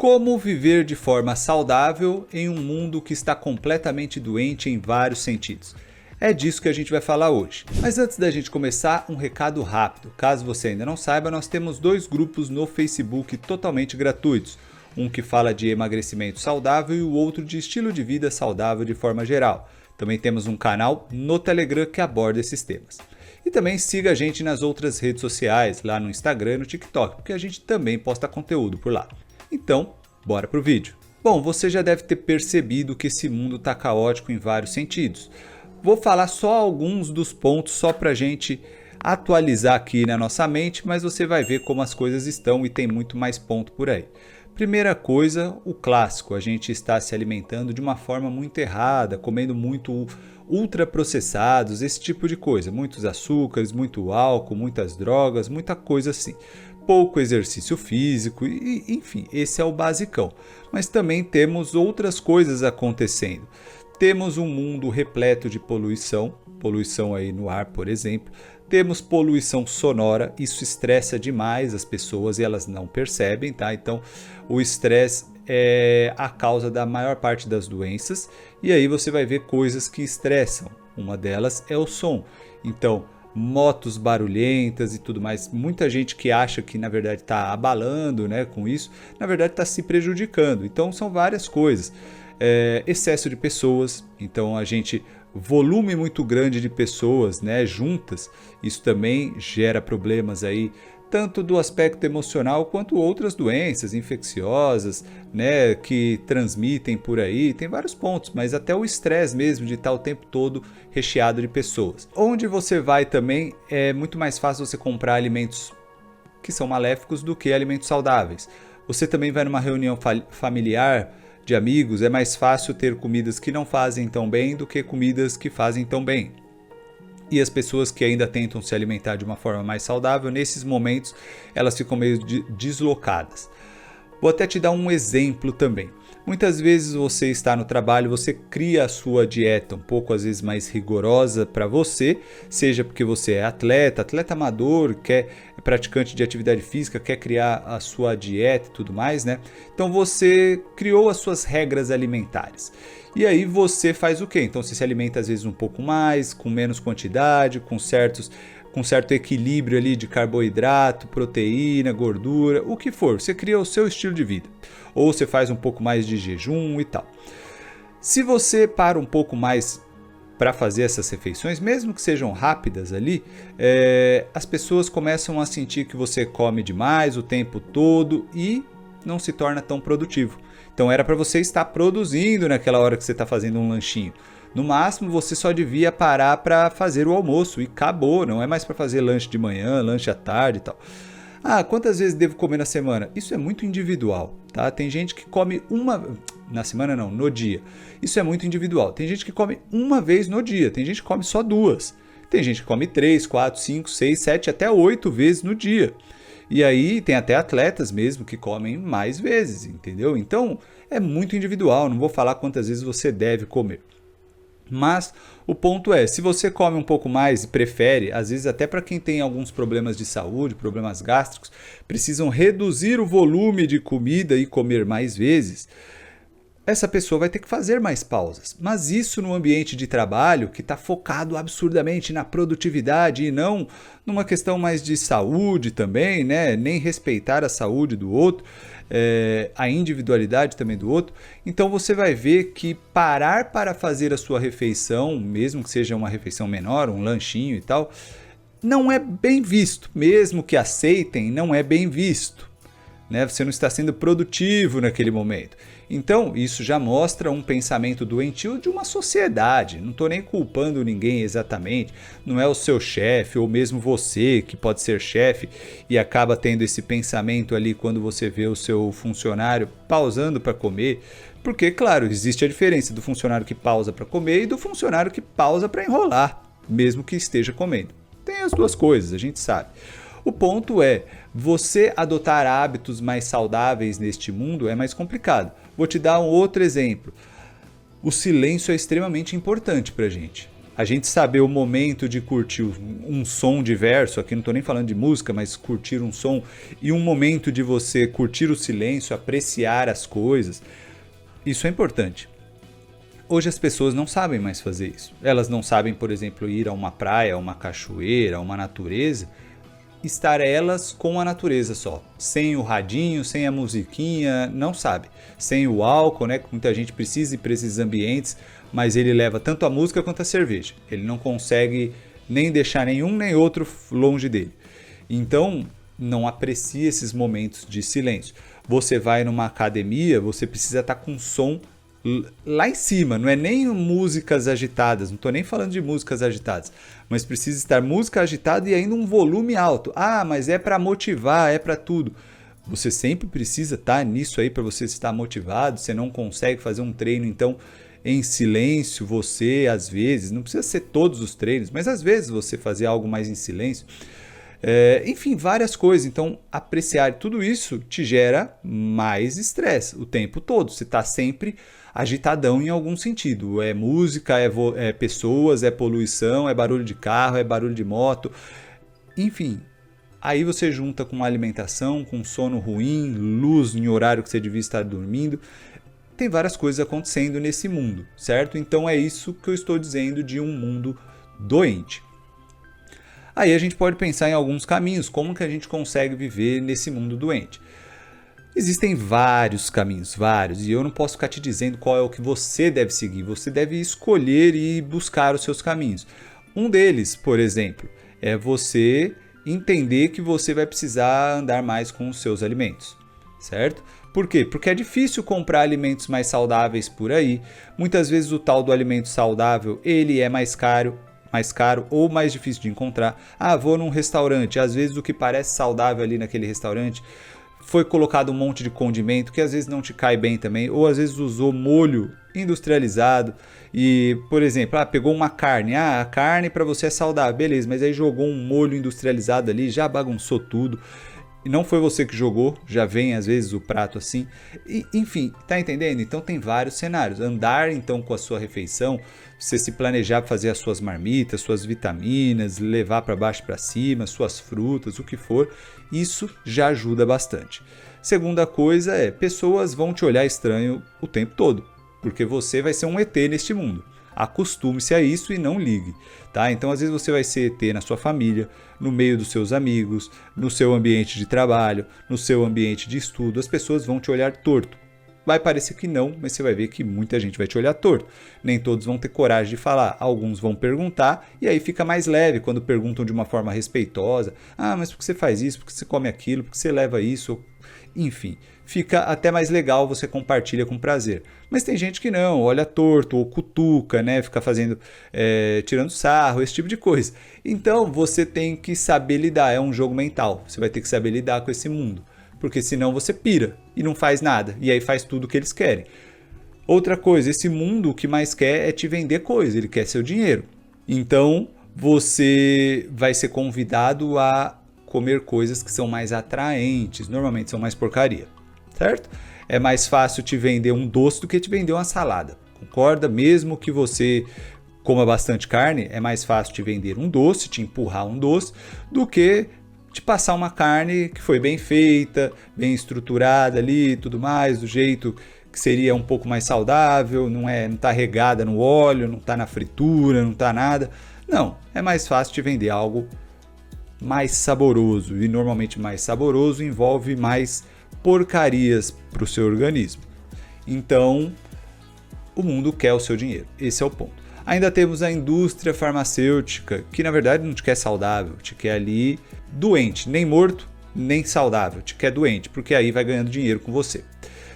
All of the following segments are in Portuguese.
Como viver de forma saudável em um mundo que está completamente doente em vários sentidos? É disso que a gente vai falar hoje. Mas antes da gente começar, um recado rápido. Caso você ainda não saiba, nós temos 2 grupos no Facebook totalmente gratuitos. Um que fala de emagrecimento saudável e o outro de estilo de vida saudável de forma geral. Também temos um canal no Telegram que aborda esses temas. E também siga a gente nas outras redes sociais, lá no Instagram e no TikTok, porque a gente também posta conteúdo por lá. Então, bora pro vídeo. Bom, você já deve ter percebido que esse mundo está caótico em vários sentidos. Vou falar só alguns dos pontos só pra gente atualizar aqui na nossa mente, mas você vai ver como as coisas estão e tem muito mais ponto por aí. Primeira coisa, o clássico, a gente está se alimentando de uma forma muito errada, comendo muito ultraprocessados, esse tipo de coisa, muitos açúcares, muito álcool, muitas drogas, muita coisa assim. Pouco exercício físico e enfim, esse é o basicão. Mas também temos outras coisas acontecendo. Temos um mundo repleto de poluição aí no ar, por exemplo. Temos poluição sonora, isso estressa demais as pessoas e elas não percebem, tá? Então, o estresse é a causa da maior parte das doenças e aí você vai ver coisas que estressam. Uma delas é o som. Então, motos barulhentas e tudo mais. Muita gente que acha que na verdade está abalando, né, com isso, na verdade está se prejudicando. Então, são várias coisas. Excesso de pessoas, então volume muito grande de pessoas, né, juntas, isso também gera problemas aí, tanto do aspecto emocional quanto outras doenças infecciosas, né, que transmitem por aí, tem vários pontos, mas até o estresse mesmo de estar o tempo todo recheado de pessoas. Onde você vai também é muito mais fácil você comprar alimentos que são maléficos do que alimentos saudáveis. Você também vai numa reunião familiar de amigos, é mais fácil ter comidas que não fazem tão bem do que comidas que fazem tão bem. E as pessoas que ainda tentam se alimentar de uma forma mais saudável, nesses momentos elas ficam meio deslocadas. Vou até te dar um exemplo também. Muitas vezes você está no trabalho, você cria a sua dieta um pouco às vezes mais rigorosa para você, seja porque você é atleta amador, é praticante de atividade física, quer criar a sua dieta e tudo mais, né? Então você criou as suas regras alimentares. E aí você faz o quê? Então você se alimenta às vezes um pouco mais, com menos quantidade, com certo equilíbrio ali de carboidrato, proteína, gordura, o que for. Você cria o seu estilo de vida. Ou você faz um pouco mais de jejum e tal. Se você para um pouco mais para fazer essas refeições, mesmo que sejam rápidas ali, as pessoas começam a sentir que você come demais o tempo todo e não se torna tão produtivo. Então era para você estar produzindo naquela hora que você está fazendo um lanchinho. No máximo você só devia parar para fazer o almoço e acabou, não é mais para fazer lanche de manhã, lanche à tarde e tal. Ah, quantas vezes devo comer na semana? Isso é muito individual, tá? Tem gente que come na semana não, no dia. Isso é muito individual. Tem gente que come uma vez no dia, tem gente que come só 2. Tem gente que come 3, 4, 5, 6, 7, até 8 vezes no dia. E aí tem até atletas mesmo que comem mais vezes, entendeu? Então é muito individual, não vou falar quantas vezes você deve comer. Mas o ponto é, se você come um pouco mais e prefere, às vezes até para quem tem alguns problemas de saúde, problemas gástricos, precisam reduzir o volume de comida e comer mais vezes, essa pessoa vai ter que fazer mais pausas. Mas isso no ambiente de trabalho que está focado absurdamente na produtividade e não numa questão mais de saúde também, né? Nem respeitar a saúde do outro, a individualidade também do outro. Então você vai ver que parar para fazer a sua refeição, mesmo que seja uma refeição menor, um lanchinho e tal, não é bem visto. Mesmo que aceitem, não é bem visto, né? Você não está sendo produtivo naquele momento. Então, isso já mostra um pensamento doentio de uma sociedade. Não estou nem culpando ninguém exatamente. Não é o seu chefe ou mesmo você que pode ser chefe e acaba tendo esse pensamento ali quando você vê o seu funcionário pausando para comer. Porque, claro, existe a diferença do funcionário que pausa para comer e do funcionário que pausa para enrolar, mesmo que esteja comendo. Tem as duas coisas, a gente sabe. O ponto é, você adotar hábitos mais saudáveis neste mundo é mais complicado. Vou te dar um outro exemplo. O silêncio é extremamente importante para a gente. A gente saber o momento de curtir um som diverso, aqui não estou nem falando de música, mas curtir um som, e um momento de você curtir o silêncio, apreciar as coisas, isso é importante. Hoje as pessoas não sabem mais fazer isso. Elas não sabem, por exemplo, ir a uma praia, a uma cachoeira, a uma natureza, estar elas com a natureza só, sem o radinho, sem a musiquinha, não sabe. Sem o álcool, né, que muita gente precisa ir para esses ambientes, mas ele leva tanto a música quanto a cerveja. Ele não consegue nem deixar nenhum nem outro longe dele. Então, não aprecia esses momentos de silêncio. Você vai numa academia, você precisa estar com som lá em cima, não é nem músicas agitadas, não estou nem falando de músicas agitadas, mas precisa estar música agitada e ainda um volume alto. Ah, mas é para motivar, é para tudo. Você sempre precisa estar nisso aí para você estar motivado. Você não consegue fazer um treino, então, em silêncio, você às vezes, não precisa ser todos os treinos, mas às vezes você fazer algo mais em silêncio. Enfim, várias coisas. Então, apreciar tudo isso te gera mais estresse o tempo todo. Você está sempre agitadão em algum sentido. É música, é pessoas, é poluição, é barulho de carro, é barulho de moto. Enfim, aí você junta com alimentação, com sono ruim, luz em horário que você devia estar dormindo. Tem várias coisas acontecendo nesse mundo, certo? Então é isso que eu estou dizendo de um mundo doente. Aí a gente pode pensar em alguns caminhos, como que a gente consegue viver nesse mundo doente. Existem vários caminhos, vários, e eu não posso ficar te dizendo qual é o que você deve seguir. Você deve escolher e buscar os seus caminhos. Um deles, por exemplo, é você entender que você vai precisar andar mais com os seus alimentos, certo? Por quê? Porque é difícil comprar alimentos mais saudáveis por aí. Muitas vezes o tal do alimento saudável, ele é mais caro ou mais difícil de encontrar. Ah, vou num restaurante, às vezes o que parece saudável ali naquele restaurante foi colocado um monte de condimento que às vezes não te cai bem também, ou às vezes usou molho industrializado e, por exemplo, pegou uma carne, a carne para você é saudável, beleza, mas aí jogou um molho industrializado ali, já bagunçou tudo. E não foi você que jogou, já vem às vezes o prato assim. Enfim, tá entendendo? Então tem vários cenários. Andar então com a sua refeição, você se planejar para fazer as suas marmitas, suas vitaminas, levar para baixo para cima, suas frutas, o que for, isso já ajuda bastante. Segunda coisa é, pessoas vão te olhar estranho o tempo todo, porque você vai ser um ET neste mundo. Acostume-se a isso e não ligue, tá? Então, às vezes você vai ser ET na sua família, no meio dos seus amigos, no seu ambiente de trabalho, no seu ambiente de estudo, as pessoas vão te olhar torto. Vai parecer que não, mas você vai ver que muita gente vai te olhar torto. Nem todos vão ter coragem de falar, alguns vão perguntar e aí fica mais leve quando perguntam de uma forma respeitosa. Ah, mas por que você faz isso? Por que você come aquilo? Por que você leva isso? Enfim, fica até mais legal, você compartilha com prazer. Mas tem gente que não, olha torto ou cutuca, né? Fica fazendo, tirando sarro, esse tipo de coisa. Então você tem que saber lidar, é um jogo mental. Você vai ter que saber lidar com esse mundo. Porque senão você pira e não faz nada. E aí faz tudo o que eles querem. Outra coisa, esse mundo o que mais quer é te vender coisa, ele quer seu dinheiro. Então você vai ser convidado a comer coisas que são mais atraentes, normalmente são mais porcaria, certo? É mais fácil te vender um doce do que te vender uma salada, concorda? Mesmo que você coma bastante carne, é mais fácil te vender um doce, te empurrar um doce, do que te passar uma carne que foi bem feita, bem estruturada ali e tudo mais, do jeito que seria um pouco mais saudável, não está regada no óleo, não está na fritura, não está nada. Não, é mais fácil te vender algo mais saboroso, e normalmente mais saboroso envolve mais porcarias para o seu organismo. Então, o mundo quer o seu dinheiro, esse é o ponto. Ainda temos a indústria farmacêutica, que na verdade não te quer saudável, te quer ali doente, nem morto, nem saudável, te quer doente, porque aí vai ganhando dinheiro com você.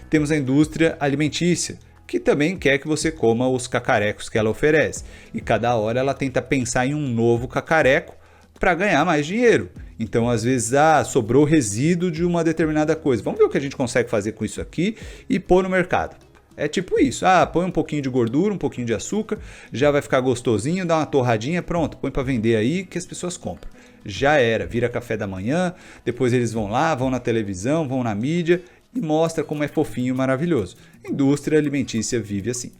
Temos a indústria alimentícia, que também quer que você coma os cacarecos que ela oferece, e cada hora ela tenta pensar em um novo cacareco para ganhar mais dinheiro. Então, às vezes, sobrou resíduo de uma determinada coisa. Vamos ver o que a gente consegue fazer com isso aqui e pôr no mercado. É tipo isso. Põe um pouquinho de gordura, um pouquinho de açúcar, já vai ficar gostosinho, dá uma torradinha, pronto, põe para vender aí que as pessoas compram. Já era, vira café da manhã, depois eles vão lá, vão na televisão, vão na mídia e mostra como é fofinho e maravilhoso. A indústria alimentícia vive assim.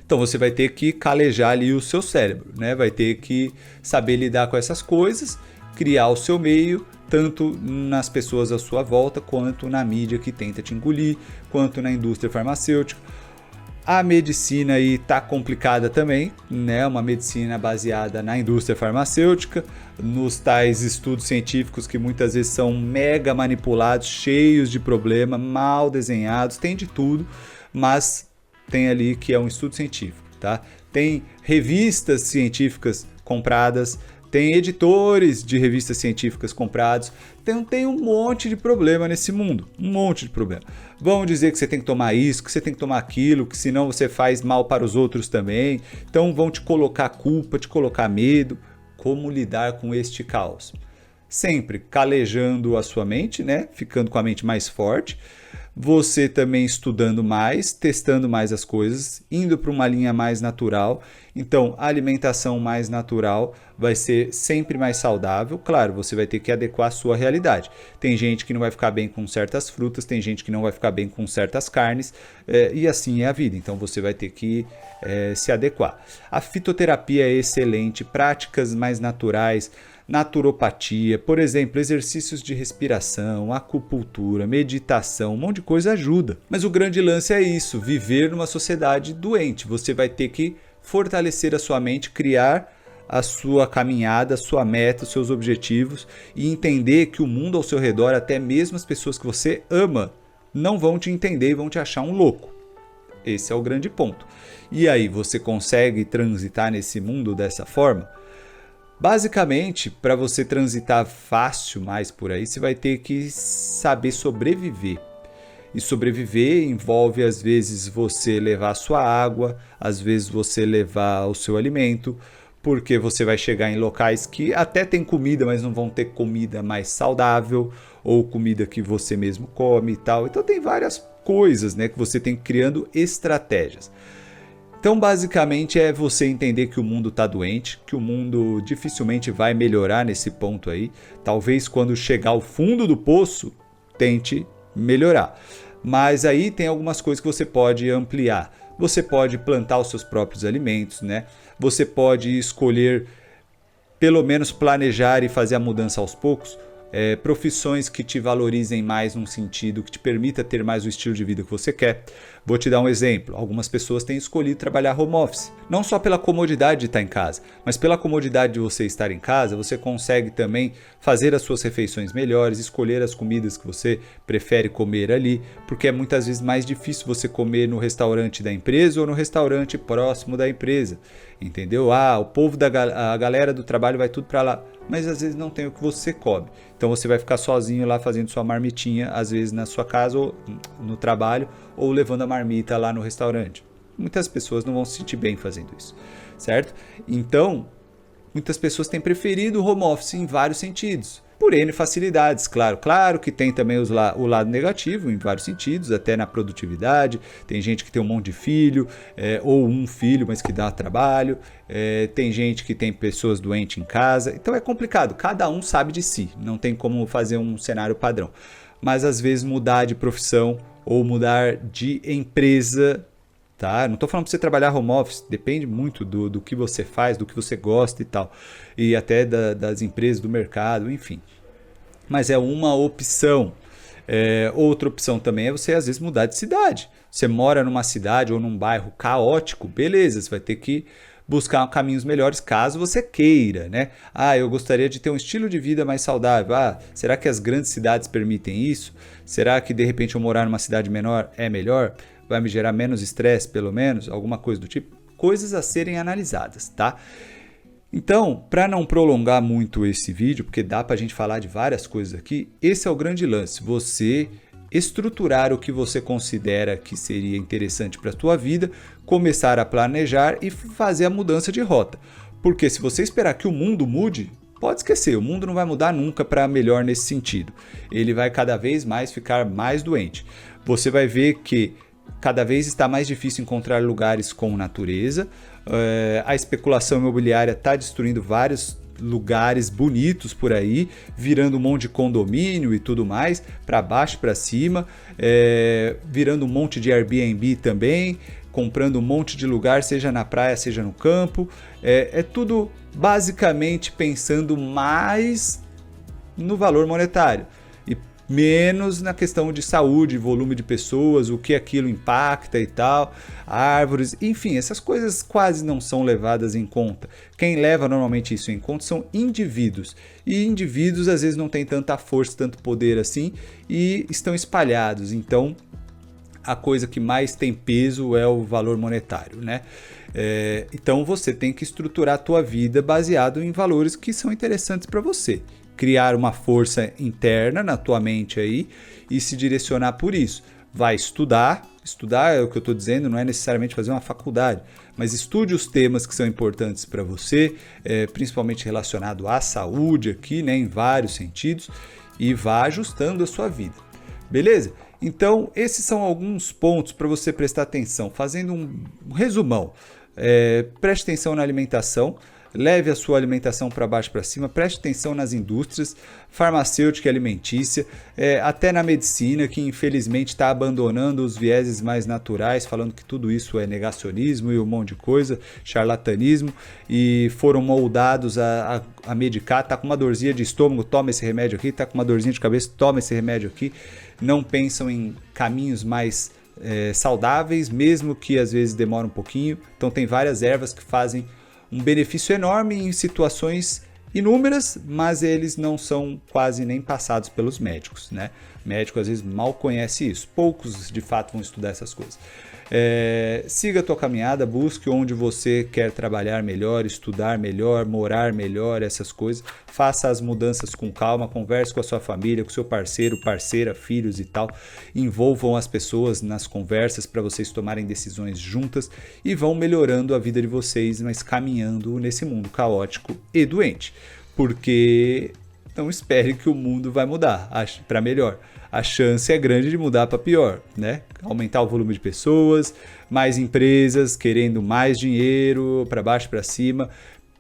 Então você vai ter que calejar ali o seu cérebro, né? Vai ter que saber lidar com essas coisas, criar o seu meio, tanto nas pessoas à sua volta, quanto na mídia que tenta te engolir, quanto na indústria farmacêutica. A medicina aí tá complicada também, né? Uma medicina baseada na indústria farmacêutica, nos tais estudos científicos que muitas vezes são mega manipulados, cheios de problema, mal desenhados, tem de tudo, mas tem ali que é um estudo científico, tá? Tem revistas científicas compradas, tem editores de revistas científicas comprados, tem um monte de problema nesse mundo, um monte de problema. Vão dizer que você tem que tomar isso, que você tem que tomar aquilo, que senão você faz mal para os outros também. Então vão te colocar culpa, te colocar medo. Como lidar com este caos? Sempre calejando a sua mente, né? Ficando com a mente mais forte. Você também estudando mais, testando mais as coisas, indo para uma linha mais natural. Então, a alimentação mais natural vai ser sempre mais saudável. Claro, você vai ter que adequar a sua realidade. Tem gente que não vai ficar bem com certas frutas, tem gente que não vai ficar bem com certas carnes, e assim é a vida. Então, você vai ter que se adequar. A fitoterapia é excelente, práticas mais naturais, naturopatia, por exemplo, exercícios de respiração, acupuntura, meditação, um monte de coisa ajuda. Mas o grande lance é isso, viver numa sociedade doente. Você vai ter que fortalecer a sua mente, criar a sua caminhada, a sua meta, os seus objetivos e entender que o mundo ao seu redor, até mesmo as pessoas que você ama, não vão te entender e vão te achar um louco. Esse é o grande ponto. E aí, você consegue transitar nesse mundo dessa forma? Basicamente, para você transitar fácil mais por aí, você vai ter que saber sobreviver. E sobreviver envolve, às vezes, você levar a sua água, às vezes você levar o seu alimento, porque você vai chegar em locais que até tem comida, mas não vão ter comida mais saudável, ou comida que você mesmo come e tal. Então tem várias coisas, né, que você tem que ir criando estratégias. Então, basicamente, é você entender que o mundo está doente, que o mundo dificilmente vai melhorar nesse ponto aí. Talvez quando chegar ao fundo do poço, tente melhorar. Mas aí tem algumas coisas que você pode ampliar. Você pode plantar os seus próprios alimentos, né? Você pode escolher, pelo menos planejar e fazer a mudança aos poucos. Profissões que te valorizem mais num sentido, que te permita ter mais o estilo de vida que você quer. Vou te dar um exemplo. Algumas pessoas têm escolhido trabalhar home office. Não só pela comodidade de estar em casa, mas pela comodidade de você estar em casa, você consegue também fazer as suas refeições melhores, escolher as comidas que você prefere comer ali, porque é muitas vezes mais difícil você comer no restaurante da empresa ou no restaurante próximo da empresa. Entendeu? O povo a galera do trabalho vai tudo para lá, mas às vezes não tem o que você come. Então você vai ficar sozinho lá fazendo sua marmitinha, às vezes na sua casa ou no trabalho, ou levando a marmita lá no restaurante. Muitas pessoas não vão se sentir bem fazendo isso, certo? Então, muitas pessoas têm preferido o home office em vários sentidos. Por N facilidades, claro. Claro que tem também o lado negativo em vários sentidos, até na produtividade. Tem gente que tem um monte de filho, ou um filho, mas que dá trabalho. Tem gente que tem pessoas doentes em casa. Então é complicado, cada um sabe de si. Não tem como fazer um cenário padrão. Mas às vezes mudar de profissão ou mudar de empresa, tá? Não estou falando para você trabalhar home office, depende muito do que você faz, do que você gosta e tal, e até das empresas, do mercado, enfim. Mas é uma opção. Outra opção também é você às vezes mudar de cidade. Você mora numa cidade ou num bairro caótico, beleza, você vai ter que buscar caminhos melhores caso você queira, né? Eu gostaria de ter um estilo de vida mais saudável. Será que as grandes cidades permitem isso? Será que de repente eu morar numa cidade menor é melhor? Vai me gerar menos estresse, pelo menos? Alguma coisa do tipo? Coisas a serem analisadas, tá? Então, para não prolongar muito esse vídeo, porque dá para a gente falar de várias coisas aqui, esse é o grande lance. Você estruturar o que você considera que seria interessante para a sua vida, começar a planejar e fazer a mudança de rota. Porque se você esperar que o mundo mude, pode esquecer, o mundo não vai mudar nunca para melhor nesse sentido. Ele vai cada vez mais ficar mais doente. Você vai ver que cada vez está mais difícil encontrar lugares com natureza. A especulação imobiliária está destruindo vários lugares bonitos por aí, virando um monte de condomínio e tudo mais, para baixo, para cima, virando um monte de Airbnb também, comprando um monte de lugar, seja na praia, seja no campo. É tudo basicamente pensando mais no valor monetário e menos na questão de saúde, volume de pessoas, o que aquilo impacta e tal, árvores, enfim, essas coisas quase não são levadas em conta. Quem leva normalmente isso em conta são indivíduos, e indivíduos às vezes não têm tanta força, tanto poder assim, e estão espalhados, então a coisa que mais tem peso é o valor monetário, né? Então você tem que estruturar a tua vida baseado em valores que são interessantes para você. Criar uma força interna na tua mente aí e se direcionar por isso. Vai estudar é o que eu estou dizendo, não é necessariamente fazer uma faculdade, mas estude os temas que são importantes para você, principalmente relacionado à saúde aqui, né, em vários sentidos, e vá ajustando a sua vida. Beleza? Então, esses são alguns pontos para você prestar atenção. Fazendo um resumão, preste atenção na alimentação, leve a sua alimentação para baixo para cima, preste atenção nas indústrias farmacêutica e alimentícia, até na medicina, que infelizmente está abandonando os vieses mais naturais, falando que tudo isso é negacionismo e um monte de coisa, charlatanismo, e foram moldados a medicar. Tá com uma dorzinha de estômago, toma esse remédio aqui, tá com uma dorzinha de cabeça, toma esse remédio aqui. Não pensam em caminhos mais saudáveis, mesmo que às vezes demora um pouquinho. Então tem várias ervas que fazem um benefício enorme em situações inúmeras, mas eles não são quase nem passados pelos médicos, né? O médico às vezes mal conhece isso, poucos de fato vão estudar essas coisas. Siga a tua caminhada, busque onde você quer trabalhar melhor, estudar melhor, morar melhor, essas coisas. Faça as mudanças com calma, converse com a sua família, com o seu parceiro, parceira, filhos e tal. Envolvam as pessoas nas conversas para vocês tomarem decisões juntas e vão melhorando a vida de vocês, mas caminhando nesse mundo caótico e doente. Porque não espere que o mundo vai mudar para melhor. A chance é grande de mudar para pior, né? Aumentar o volume de pessoas, mais empresas querendo mais dinheiro, para baixo para cima,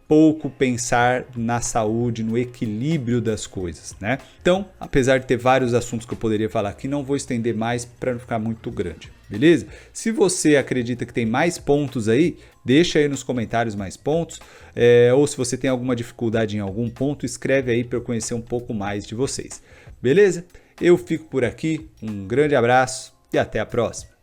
pouco pensar na saúde, no equilíbrio das coisas, né? Então, apesar de ter vários assuntos que eu poderia falar aqui, não vou estender mais para não ficar muito grande, beleza? Se você acredita que tem mais pontos aí, deixa aí nos comentários mais pontos, ou se você tem alguma dificuldade em algum ponto, escreve aí para eu conhecer um pouco mais de vocês, beleza? Eu fico por aqui, um grande abraço e até a próxima.